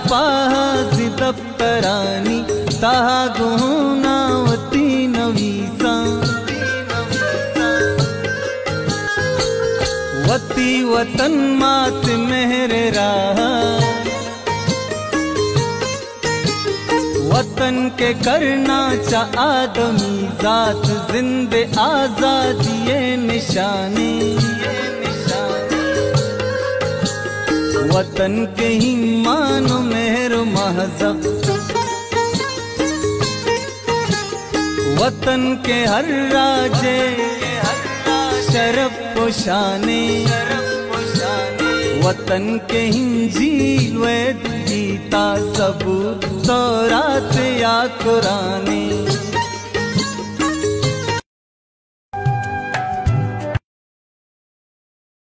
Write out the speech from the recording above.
पाहाजी दफ्तरानी ताहा गुनावती नवीसा वती वतन मात मेहरे राह वतन के करना चा आदमी जात जिंदे आजादी निशानी वतन के ही मानो मेहर महजब वतन के हर राजे शरफ पोशाने वतन के इंजील वेद गीता सबूत तौरात या कुरानी